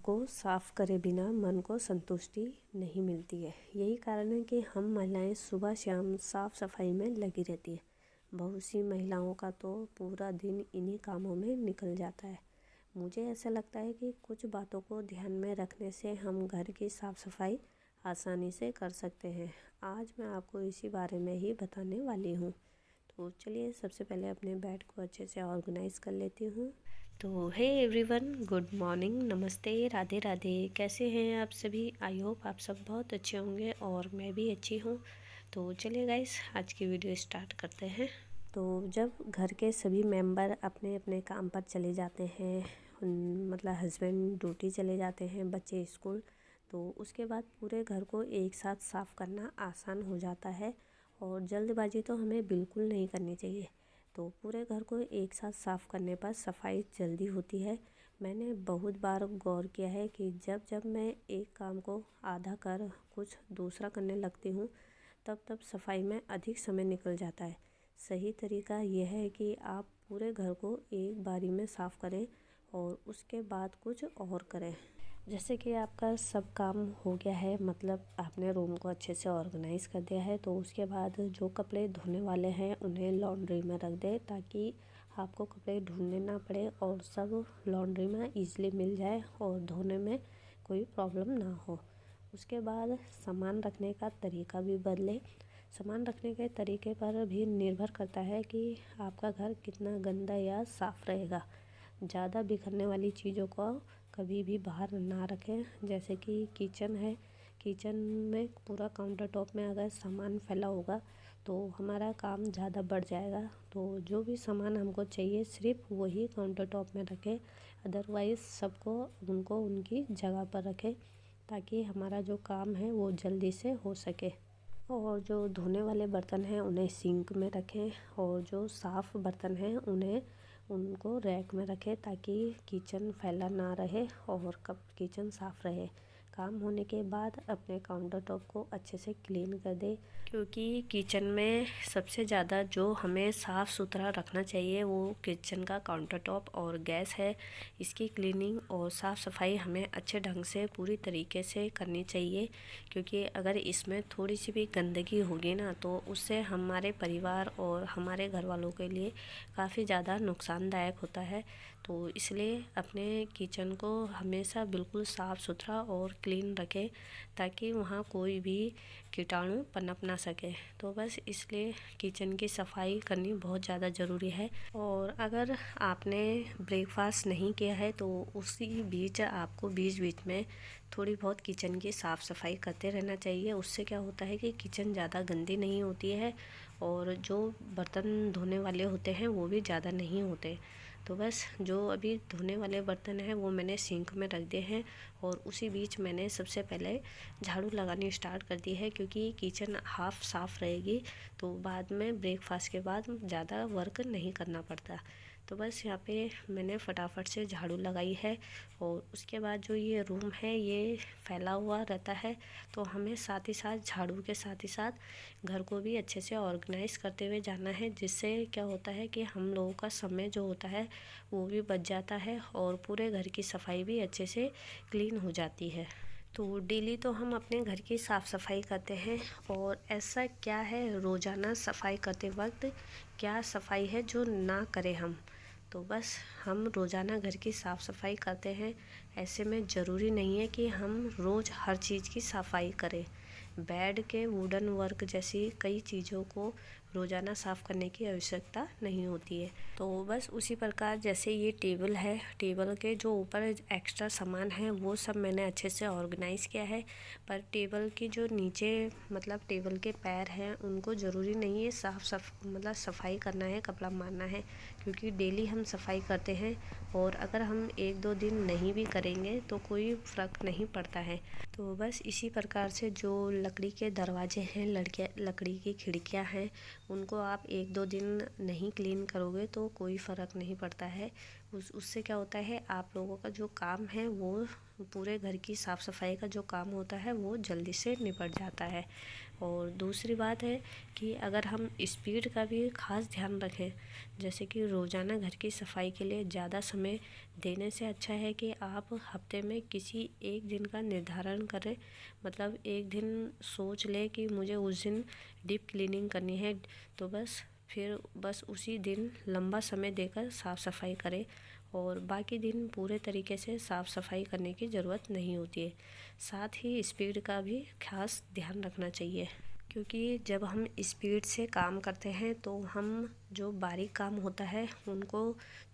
को साफ करे बिना मन को संतुष्टि नहीं मिलती है। यही कारण है कि हम महिलाएं सुबह शाम साफ सफाई में लगी रहती है। बहुत सी महिलाओं का तो पूरा दिन इन्हीं कामों में निकल जाता है। मुझे ऐसा लगता है कि कुछ बातों को ध्यान में रखने से हम घर की साफ सफाई आसानी से कर सकते हैं। आज मैं आपको इसी बारे में ही बताने वाली हूँ। तो चलिए सबसे पहले अपने बेड को अच्छे से ऑर्गेनाइज कर लेती हूँ। तो हे एवरीवन, गुड मॉर्निंग, नमस्ते, राधे राधे। कैसे हैं आप सभी? आई होप आप सब बहुत अच्छे होंगे और मैं भी अच्छी हूँ। तो चलिए गाइस, आज की वीडियो स्टार्ट करते हैं। तो जब घर के सभी मेंबर अपने अपने काम पर चले जाते हैं, मतलब हस्बैंड ड्यूटी चले जाते हैं, बच्चे स्कूल, तो उसके बाद पूरे घर को एक साथ साफ़ करना आसान हो जाता है और जल्दबाजी तो हमें बिल्कुल नहीं करनी चाहिए। तो पूरे घर को एक साथ साफ़ करने पर सफाई जल्दी होती है। मैंने बहुत बार गौर किया है कि जब जब मैं एक काम को आधा कर कुछ दूसरा करने लगती हूँ, तब सफाई में अधिक समय निकल जाता है। सही तरीका यह है कि आप पूरे घर को एक बारी में साफ़ करें और उसके बाद कुछ और करें। जैसे कि आपका सब काम हो गया है, मतलब आपने रूम को अच्छे से ऑर्गेनाइज़ कर दिया है, तो उसके बाद जो कपड़े धोने वाले हैं उन्हें लॉन्ड्री में रख दें ताकि आपको कपड़े ढूंढने ना पड़े और सब लॉन्ड्री में ईज़िली मिल जाए और धोने में कोई प्रॉब्लम ना हो। उसके बाद सामान रखने का तरीका भी बदले। सामान रखने के तरीके पर भी निर्भर करता है कि आपका घर कितना गंदा या साफ़ रहेगा। ज़्यादा बिखरने वाली चीज़ों को कभी भी बाहर ना रखें। जैसे कि किचन है, किचन में पूरा काउंटर टॉप में अगर सामान फैला होगा तो हमारा काम ज़्यादा बढ़ जाएगा। तो जो भी सामान हमको चाहिए सिर्फ वही काउंटर टॉप में रखें, अदरवाइज़ सबको उनको उनकी जगह पर रखें ताकि हमारा जो काम है वो जल्दी से हो सके। और जो धोने वाले बर्तन हैं उन्हें सिंक में रखें और जो साफ़ बर्तन हैं उनको रैक में रखें ताकि किचन फैला ना रहे और कब किचन साफ़ रहे। काम होने के बाद अपने काउंटर टॉप को अच्छे से क्लीन कर दे, क्योंकि किचन में सबसे ज़्यादा जो हमें साफ़ सुथरा रखना चाहिए वो किचन का काउंटर टॉप और गैस है। इसकी क्लीनिंग और साफ़ सफाई हमें अच्छे ढंग से पूरी तरीके से करनी चाहिए, क्योंकि अगर इसमें थोड़ी सी भी गंदगी होगी ना तो उससे हमारे परिवार और हमारे घर वालों के लिए काफ़ी ज़्यादा नुकसानदायक होता है। तो इसलिए अपने किचन को हमेशा बिल्कुल साफ़ सुथरा और क्लीन रखें ताकि वहाँ कोई भी कीटाणु पनप ना सके। तो बस इसलिए किचन की सफाई करनी बहुत ज़्यादा ज़रूरी है। और अगर आपने ब्रेकफास्ट नहीं किया है तो उसी बीच आपको बीच बीच में थोड़ी बहुत किचन की साफ़ सफाई करते रहना चाहिए। उससे क्या होता है कि किचन ज़्यादा गंदी नहीं होती है और जो बर्तन धोने वाले होते हैं वो भी ज़्यादा नहीं होते। तो बस जो अभी धोने वाले बर्तन हैं वो मैंने सिंक में रख दिए हैं और उसी बीच मैंने सबसे पहले झाड़ू लगानी स्टार्ट कर दी है, क्योंकि किचन हाफ साफ़ रहेगी तो बाद में ब्रेकफास्ट के बाद ज़्यादा वर्क नहीं करना पड़ता। तो बस यहाँ पे मैंने फटाफट से झाड़ू लगाई है और उसके बाद जो ये रूम है ये फैला हुआ रहता है, तो हमें साथ ही साथ झाड़ू के साथ ही साथ घर को भी अच्छे से ऑर्गेनाइज़ करते हुए जाना है, जिससे क्या होता है कि हम लोगों का समय जो होता है वो भी बच जाता है और पूरे घर की सफाई भी अच्छे से क्लीन हो जाती है। तो डेली तो हम अपने घर की साफ़ सफाई करते हैं, और ऐसा क्या है रोज़ाना सफाई करते वक्त क्या सफाई है जो ना करें हम। तो बस हम रोज़ाना घर की साफ़ सफाई करते हैं। ऐसे में ज़रूरी नहीं है कि हम रोज़ हर चीज़ की सफाई करें। बेड के वुडन वर्क जैसी कई चीज़ों को रोज़ाना साफ़ करने की आवश्यकता नहीं होती है। तो बस उसी प्रकार जैसे ये टेबल है, टेबल के जो ऊपर एक्स्ट्रा सामान है वो सब मैंने अच्छे से ऑर्गेनाइज़ किया है, पर टेबल की जो नीचे मतलब टेबल के पैर हैं उनको ज़रूरी नहीं है मतलब सफाई करना है, कपड़ा मारना है, क्योंकि डेली हम सफाई करते हैं और अगर हम एक दो दिन नहीं भी करेंगे तो कोई फ़र्क नहीं पड़ता है। तो बस इसी प्रकार से जो लकड़ी के दरवाजे हैं, लकड़ी की खिड़कियां हैं, उनको आप एक दो दिन नहीं क्लीन करोगे तो कोई फ़र्क नहीं पड़ता है। उससे क्या होता है, आप लोगों का जो काम है वो पूरे घर की साफ़ सफाई का जो काम होता है वो जल्दी से निपट जाता है। और दूसरी बात है कि अगर हम स्पीड का भी ख़ास ध्यान रखें, जैसे कि रोज़ाना घर की सफाई के लिए ज़्यादा समय देने से अच्छा है कि आप हफ्ते में किसी एक दिन का निर्धारण करें। मतलब एक दिन सोच लें कि मुझे उस दिन डीप क्लीनिंग करनी है, तो बस उसी दिन लंबा समय देकर साफ़ सफाई करें और बाकी दिन पूरे तरीके से साफ़ सफाई करने की ज़रूरत नहीं होती है। साथ ही स्पीड का भी खास ध्यान रखना चाहिए, क्योंकि जब हम स्पीड से काम करते हैं तो हम जो बारीक काम होता है उनको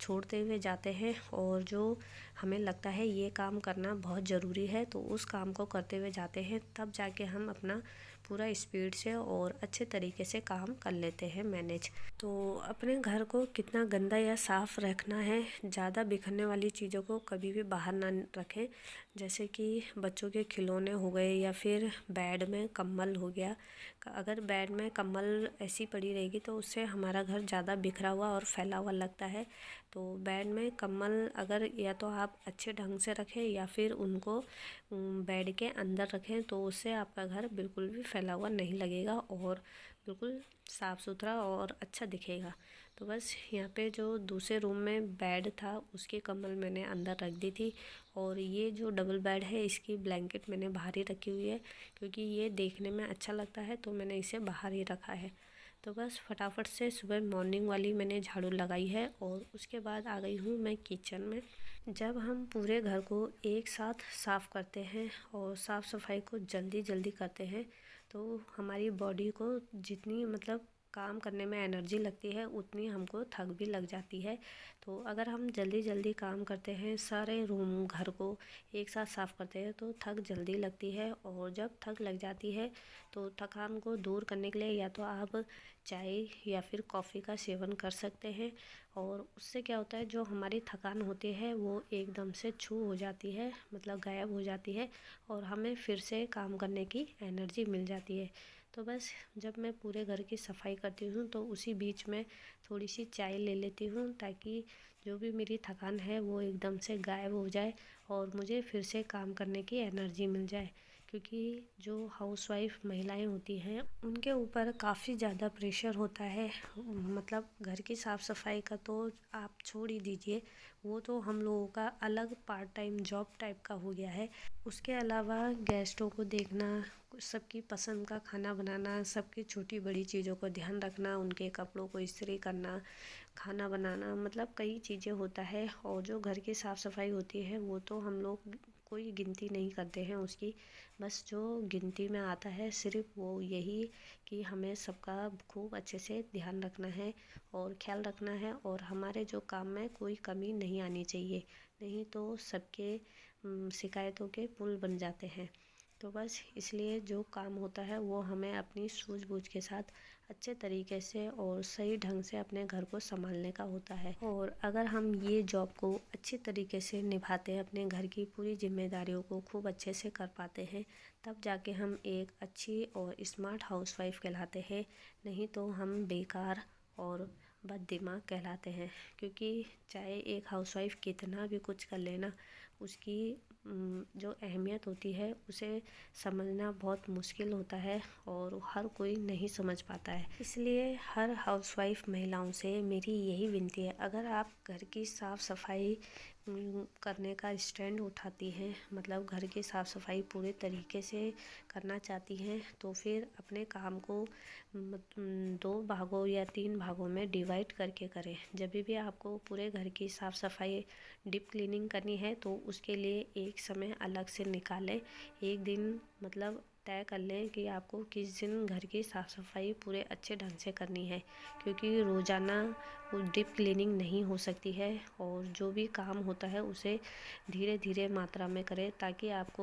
छोड़ते हुए जाते हैं, और जो हमें लगता है ये काम करना बहुत ज़रूरी है तो उस काम को करते हुए जाते हैं, तब जाके हम अपना पूरा स्पीड से और अच्छे तरीके से काम कर लेते हैं मैनेज। तो अपने घर को कितना गंदा या साफ़ रखना है, ज़्यादा बिखरने वाली चीज़ों को कभी भी बाहर ना रखें, जैसे कि बच्चों के खिलौने हो गए या फिर बेड में कंबल हो गया। अगर बेड में कंबल ऐसी पड़ी रहेगी तो उससे हमारा घर ज़्यादा बिखरा हुआ और फैला हुआ लगता है। तो बेड में कंबल अगर या तो आप अच्छे ढंग से रखें या फिर उनको बेड के अंदर रखें, तो उससे आपका घर बिल्कुल भी फैला हुआ नहीं लगेगा और बिल्कुल साफ़ सुथरा और अच्छा दिखेगा। तो बस यहाँ पे जो दूसरे रूम में बेड था उसकी कंबल मैंने अंदर रख दी थी, और ये जो डबल बेड है इसकी ब्लैंकेट मैंने बाहर ही रखी हुई है, क्योंकि ये देखने में अच्छा लगता है तो मैंने इसे बाहर ही रखा है। तो बस फटाफट से सुबह मॉर्निंग वाली मैंने झाड़ू लगाई है और उसके बाद आ गई हूँ मैं किचन में। जब हम पूरे घर को एक साथ साफ़ करते हैं और साफ़ सफाई को जल्दी जल्दी करते हैं तो हमारी बॉडी को जितनी मतलब काम करने में एनर्जी लगती है उतनी हमको थक भी लग जाती है। तो अगर हम जल्दी जल्दी काम करते हैं, सारे रूम घर को एक साथ साफ़ करते हैं तो थक जल्दी लगती है, और जब थक लग जाती है तो थकान को दूर करने के लिए या तो आप चाय या फिर कॉफ़ी का सेवन कर सकते हैं, और उससे क्या होता है जो हमारी थकान होती है वो एकदम से छू हो जाती है, मतलब गायब हो जाती है, और हमें फिर से काम करने की एनर्जी मिल जाती है। तो बस जब मैं पूरे घर की सफाई करती हूँ तो उसी बीच में थोड़ी सी चाय ले लेती हूँ, ताकि जो भी मेरी थकान है वो एकदम से गायब हो जाए और मुझे फिर से काम करने की एनर्जी मिल जाए। क्योंकि जो हाउसवाइफ महिलाएं होती हैं उनके ऊपर काफ़ी ज़्यादा प्रेशर होता है, मतलब घर की साफ़ सफाई का तो आप छोड़ ही दीजिए, वो तो हम लोगों का अलग पार्ट टाइम जॉब टाइप का हो गया है। उसके अलावा गेस्टों को देखना, सबकी पसंद का खाना बनाना, सबकी छोटी बड़ी चीज़ों को ध्यान रखना, उनके कपड़ों को इस्त्री करना, खाना बनाना, मतलब कई चीज़ें होता है। और जो घर की साफ़ सफाई होती है वो तो हम लोग कोई गिनती नहीं करते हैं उसकी, बस जो गिनती में आता है सिर्फ वो यही कि हमें सबका खूब अच्छे से ध्यान रखना है और ख्याल रखना है, और हमारे जो काम में कोई कमी नहीं आनी चाहिए, नहीं तो सबके शिकायतों के पुल बन जाते हैं। तो बस इसलिए जो काम होता है वो हमें अपनी सूझबूझ के साथ अच्छे तरीके से और सही ढंग से अपने घर को संभालने का होता है। और अगर हम ये जॉब को अच्छी तरीके से निभाते हैं, अपने घर की पूरी जिम्मेदारियों को खूब अच्छे से कर पाते हैं, तब जाके हम एक अच्छी और स्मार्ट हाउसवाइफ कहलाते हैं, नहीं तो हम बेकार और बद दिमाग कहलाते हैं। क्योंकि चाहे एक हाउसवाइफ कितना भी कुछ कर लेना, उसकी जो अहमियत होती है उसे समझना बहुत मुश्किल होता है और हर कोई नहीं समझ पाता है। इसलिए हर हाउसवाइफ महिलाओं से मेरी यही विनती है, अगर आप घर की साफ़ सफाई करने का स्टैंड उठाती हैं, मतलब घर की साफ़ सफाई पूरे तरीके से करना चाहती हैं, तो फिर अपने काम को 2 भागों या 3 भागों में डिवाइड करके करें। जब भी आपको पूरे घर की साफ़ सफाई डीप क्लीनिंग करनी है तो उसके लिए एक समय अलग से निकालें, एक दिन मतलब तय कर लें कि आपको किस दिन घर की साफ़ सफाई पूरे अच्छे ढंग से करनी है, क्योंकि रोज़ाना वो डीप क्लीनिंग नहीं हो सकती है, और जो भी काम होता है उसे धीरे धीरे मात्रा में करें, ताकि आपके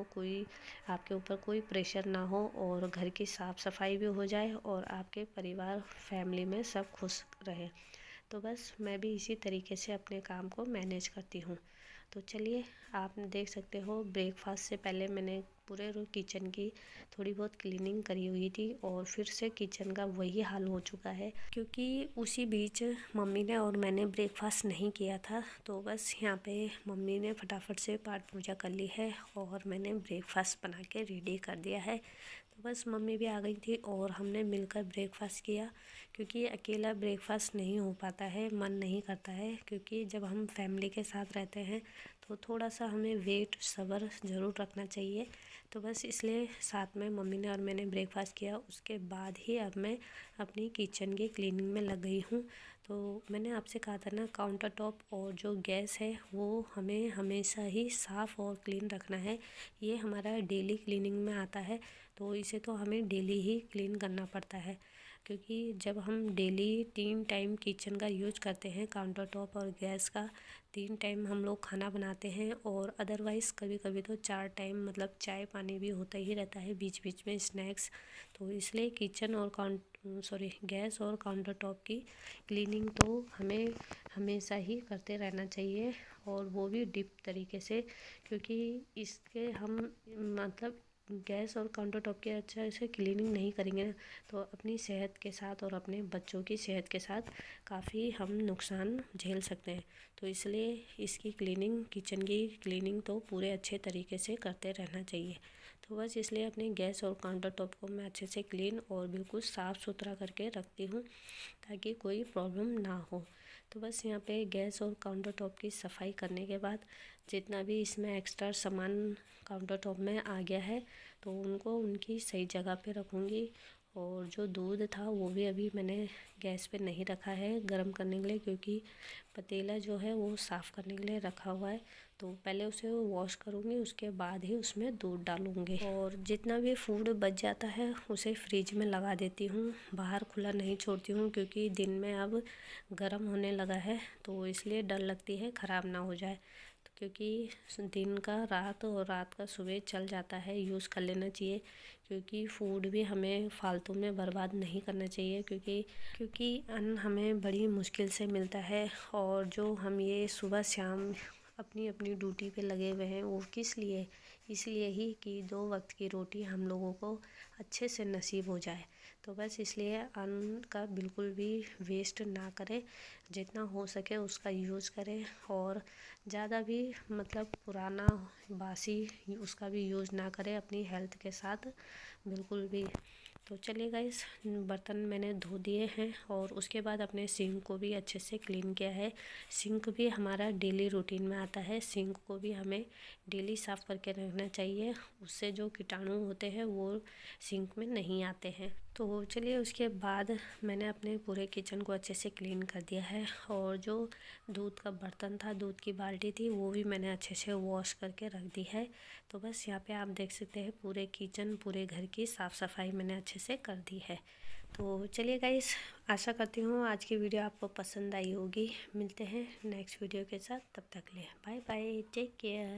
ऊपर कोई प्रेशर ना हो और घर की साफ़ सफाई भी हो जाए और आपके परिवार फैमिली में सब खुश रहे। तो बस मैं भी इसी तरीके से अपने काम को मैनेज करती हूँ। तो चलिए, आप देख सकते हो ब्रेकफास्ट से पहले मैंने पूरे किचन की थोड़ी बहुत क्लीनिंग करी हुई थी, और फिर से किचन का वही हाल हो चुका है, क्योंकि उसी बीच मम्मी ने और मैंने ब्रेकफास्ट नहीं किया था। तो बस यहाँ पे मम्मी ने फटाफट से पाठ पूजा कर ली है और मैंने ब्रेकफास्ट बना के रेडी कर दिया है। तो तो बस मम्मी भी आ गई थी और हमने मिलकर ब्रेकफास्ट किया, क्योंकि अकेला ब्रेकफास्ट नहीं हो पाता है, मन नहीं करता है, क्योंकि जब हम फैमिली के साथ रहते हैं तो थोड़ा सा हमें वेट सब्र ज़रूर रखना चाहिए। तो बस इसलिए साथ में मम्मी ने और मैंने ब्रेकफास्ट किया। उसके बाद ही अब मैं अपनी किचन की क्लीनिंग में लग गई हूँ। तो मैंने आपसे कहा था ना, काउंटर टॉप और जो गैस है वो हमें हमेशा ही साफ़ और क्लीन रखना है। ये हमारा डेली क्लीनिंग में आता है, तो इसे तो हमें डेली ही क्लीन करना पड़ता है, क्योंकि जब हम डेली 3 टाइम किचन का यूज करते हैं, काउंटर टॉप और गैस का 3 टाइम हम लोग खाना बनाते हैं, और अदरवाइज़ कभी कभी तो 4 टाइम, मतलब चाय पानी भी होता ही रहता है, बीच बीच में स्नैक्स। तो इसलिए किचन और गैस और काउंटर टॉप की क्लीनिंग तो हमें हमेशा ही करते रहना चाहिए, और वो भी डीप तरीके से, क्योंकि इसके हम मतलब गैस और काउंटर टॉप की अच्छा से क्लीनिंग नहीं करेंगे ना, तो अपनी सेहत के साथ और अपने बच्चों की सेहत के साथ काफ़ी हम नुकसान झेल सकते हैं। तो इसलिए इसकी क्लीनिंग, किचन की क्लीनिंग तो पूरे अच्छे तरीके से करते रहना चाहिए। तो बस इसलिए अपने गैस और काउंटर टॉप को मैं अच्छे से क्लीन और बिल्कुल साफ़ सुथरा करके रखती हूँ, ताकि कोई प्रॉब्लम ना हो। तो बस यहाँ पे गैस और काउंटर टॉप की सफाई करने के बाद जितना भी इसमें एक्स्ट्रा सामान काउंटर टॉप में आ गया है, तो उनको उनकी सही जगह पे रखूँगी। और जो दूध था वो भी अभी मैंने गैस पे नहीं रखा है गर्म करने के लिए, क्योंकि पतीला जो है वो साफ़ करने के लिए रखा हुआ है। तो पहले उसे वॉश करूँगी, उसके बाद ही उसमें दूध डालूँगी। और जितना भी फूड बच जाता है उसे फ्रिज में लगा देती हूँ, बाहर खुला नहीं छोड़ती हूँ, क्योंकि दिन में अब गर्म होने लगा है, तो इसलिए डर लगती है ख़राब ना हो जाए। तो क्योंकि दिन का रात और रात का सुबह चल जाता है, यूज़ कर लेना चाहिए, क्योंकि फूड भी हमें फालतू में बर्बाद नहीं करना चाहिए, क्योंकि अन्न हमें बड़ी मुश्किल से मिलता है। और जो हम ये सुबह शाम अपनी अपनी ड्यूटी पे लगे हुए हैं, वो किस लिए? इसलिए ही कि 2 वक्त की रोटी हम लोगों को अच्छे से नसीब हो जाए। तो बस इसलिए अन्न का बिल्कुल भी वेस्ट ना करें, जितना हो सके उसका यूज़ करें, और ज़्यादा भी मतलब पुराना बासी उसका भी यूज़ ना करें अपनी हेल्थ के साथ, बिल्कुल भी। तो चलिए गाइस, बर्तन मैंने धो दिए हैं, और उसके बाद अपने सिंक को भी अच्छे से क्लीन किया है। सिंक भी हमारा डेली रूटीन में आता है, सिंक को भी हमें डेली साफ़ करके रखना चाहिए, उससे जो कीटाणु होते हैं वो सिंक में नहीं आते हैं। तो चलिए, उसके बाद मैंने अपने पूरे किचन को अच्छे से क्लीन कर दिया है, और जो दूध का बर्तन था, दूध की बाल्टी थी, वो भी मैंने अच्छे से वॉश करके रख दी है। तो बस यहाँ पे आप देख सकते हैं पूरे किचन, पूरे घर की साफ़ सफाई मैंने अच्छे से कर दी है। तो चलिए गाइस, आशा करती हूँ आज की वीडियो आपको पसंद आई होगी। मिलते हैं नेक्स्ट वीडियो के साथ, तब तक के लिए बाय बाय, टेक केयर।